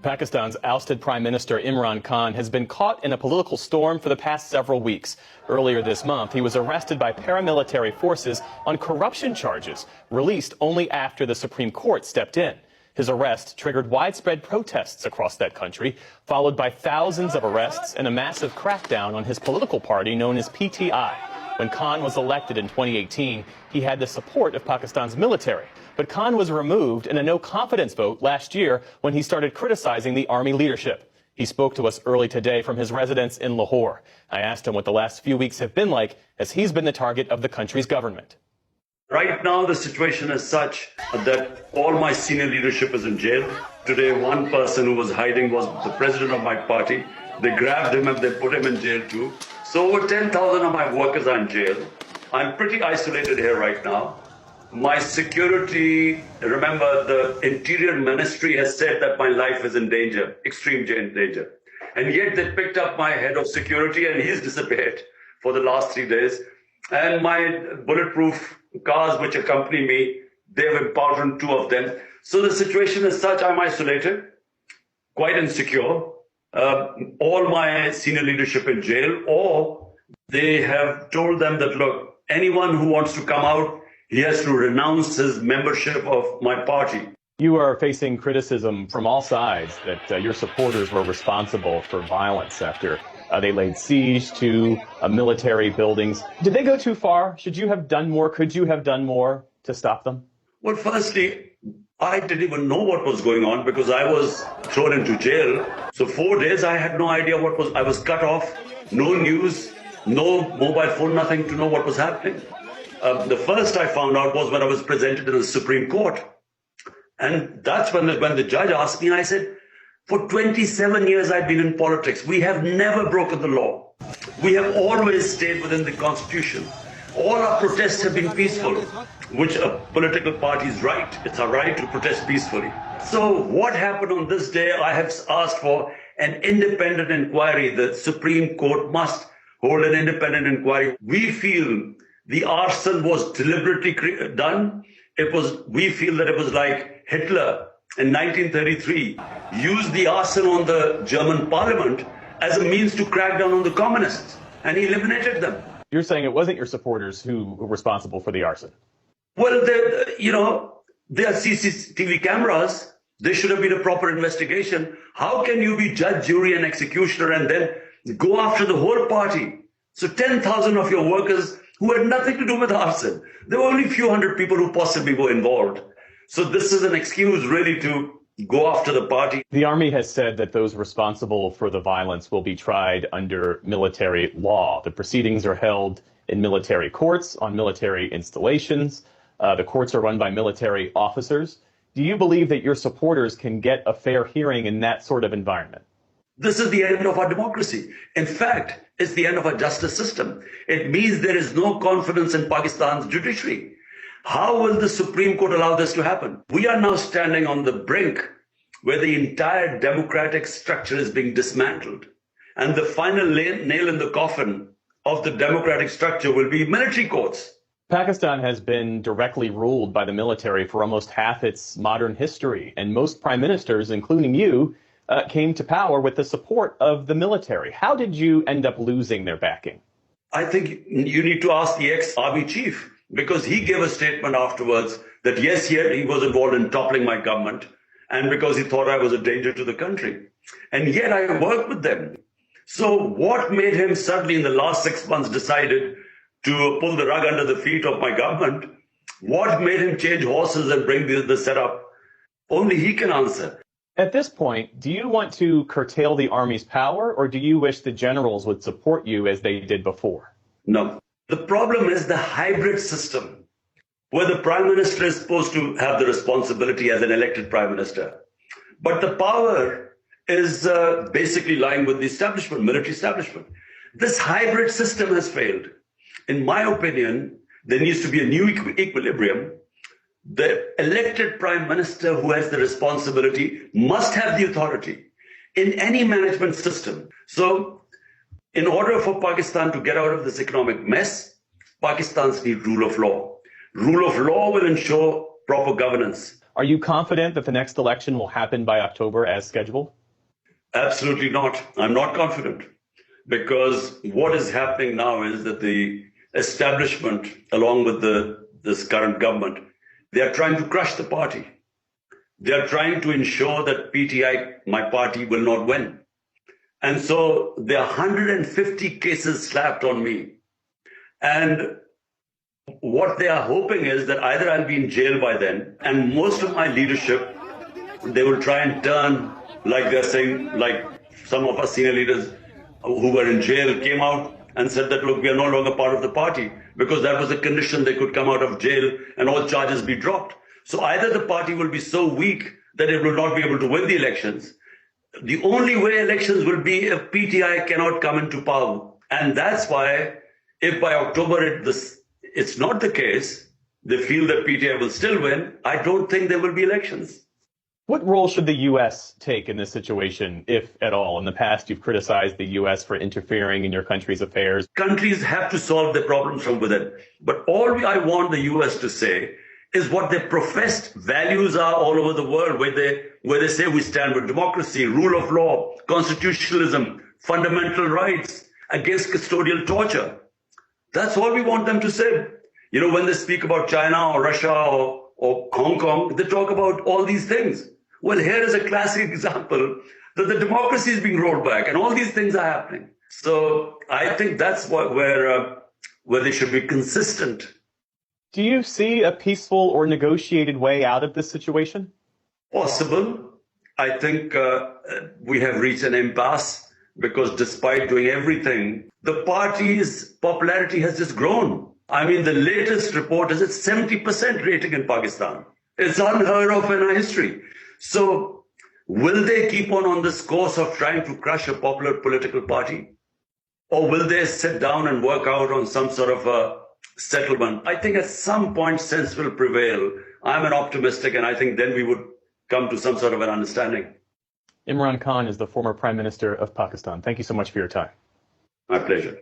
Pakistan's ousted Prime Minister Imran Khan has been caught in a political storm for the past several weeks. Earlier this month, he was arrested by paramilitary forces on corruption charges, released only after the Supreme Court stepped in. His arrest triggered widespread protests across that country, followed by thousands of arrests and a massive crackdown on his political party known as PTI. When Khan was elected in 2018, he had the support of Pakistan's military. But Khan was removed in a no-confidence vote last year when he started criticizing the army leadership. He spoke to us early today from his residence in Lahore. I asked him what the last few weeks have been like, as he's been the target of the country's government. Right now, the situation is such that all my senior leadership is in jail. Today, one person who was hiding was the president of my party. They grabbed him and they put him in jail too. So over 10,000 of my workers are in jail. I'm pretty isolated here right now. My security, remember, the Interior Ministry has said that my life is in danger, extreme danger. And yet they picked up my head of security and he's disappeared for the last 3 days. And my bulletproof cars which accompany me, they've impounded 2 of them. So the situation is such, I'm isolated, quite insecure. All my senior leadership in jail, or they have told them that, look, anyone who wants to come out, he has to renounce his membership of my party. You are facing criticism from all sides that your supporters were responsible for violence after they laid siege to military buildings. Did they go too far? Should you have done more? Could you have done more to stop them? Well, firstly, I didn't even know what was going on because I was thrown into jail. So 4 days, I had no idea I was cut off, no news, no mobile phone, nothing to know what was happening. The first I found out was when I was presented in the Supreme Court. And that's when the judge asked me, I said, for 27 years I've been in politics. We have never broken the law. We have always stayed within the Constitution. All our protests have been peaceful, which a political party is right. It's our right to protest peacefully. So what happened on this day? I have asked for an independent inquiry. The Supreme Court must hold an independent inquiry. We feel the arson was deliberately done. We feel that it was like Hitler in 1933 used the arson on the German parliament as a means to crack down on the communists, and he eliminated them. You're saying it wasn't your supporters who were responsible for the arson? Well, there are CCTV cameras. There should have been a proper investigation. How can you be judge, jury, and executioner and then go after the whole party? So 10,000 of your workers who had nothing to do with arson. There were only a few hundred people who possibly were involved. So this is an excuse really to go after the party. The army has said that those responsible for the violence will be tried under military law. The proceedings are held in military courts, on military installations. The courts are run by military officers. Do you believe that your supporters can get a fair hearing in that sort of environment? This is the end of our democracy. In fact, it's the end of our justice system. It means there is no confidence in Pakistan's judiciary. How will the Supreme Court allow this to happen? We are now standing on the brink where the entire democratic structure is being dismantled. And the final nail in the coffin of the democratic structure will be military courts. Pakistan has been directly ruled by the military for almost half its modern history, and most prime ministers, including you, came to power with the support of the military. How did you end up losing their backing? I think you need to ask the ex-army chief, because he gave a statement afterwards that yes, he was involved in toppling my government, and because he thought I was a danger to the country. And yet I worked with them. So what made him suddenly in the last 6 months decided to pull the rug under the feet of my government? What made him change horses and bring the setup? Only he can answer. At this point, do you want to curtail the army's power, or do you wish the generals would support you as they did before? No. The problem is the hybrid system, where the prime minister is supposed to have the responsibility as an elected prime minister. But the power is basically lying with the establishment, military establishment. This hybrid system has failed. In my opinion, there needs to be a new equilibrium. The elected prime minister who has the responsibility must have the authority in any management system. So in order for Pakistan to get out of this economic mess, Pakistan's need rule of law. Rule of law will ensure proper governance. Are you confident that the next election will happen by October as scheduled? Absolutely not. I'm not confident, because what is happening now is that the establishment, along with this current government, they are trying to crush the party. They are trying to ensure that PTI, my party, will not win. And so there are 150 cases slapped on me. And what they are hoping is that either I'll be in jail by then, and most of my leadership, they will try and turn, like they're saying, like some of our senior leaders who were in jail came out and said that, look, we are no longer part of the party, because that was a condition they could come out of jail and all charges be dropped. So either the party will be so weak that it will not be able to win the elections. The only way elections will be if PTI cannot come into power. And that's why, if by October it's not the case, they feel that PTI will still win, I don't think there will be elections. What role should the U.S. take in this situation, if at all? In the past, you've criticized the U.S. for interfering in your country's affairs. Countries have to solve their problems from within. But all I want the U.S. to say is what their professed values are all over the world, where they say we stand with democracy, rule of law, constitutionalism, fundamental rights, against custodial torture. That's all we want them to say. You know, when they speak about China or Russia or Hong Kong, they talk about all these things. Well, here is a classic example that the democracy is being rolled back and all these things are happening. So I think that's where they should be consistent. Do you see a peaceful or negotiated way out of this situation? Possible. I think we have reached an impasse, because despite doing everything, the party's popularity has just grown. I mean, the latest report is at 70% rating in Pakistan. It's unheard of in our history. So will they keep on this course of trying to crush a popular political party? Or will they sit down and work out on some sort of a settlement? I think at some point sense will prevail. I'm an optimistic, and I think then we would come to some sort of an understanding. Imran Khan is the former Prime Minister of Pakistan. Thank you so much for your time. My pleasure.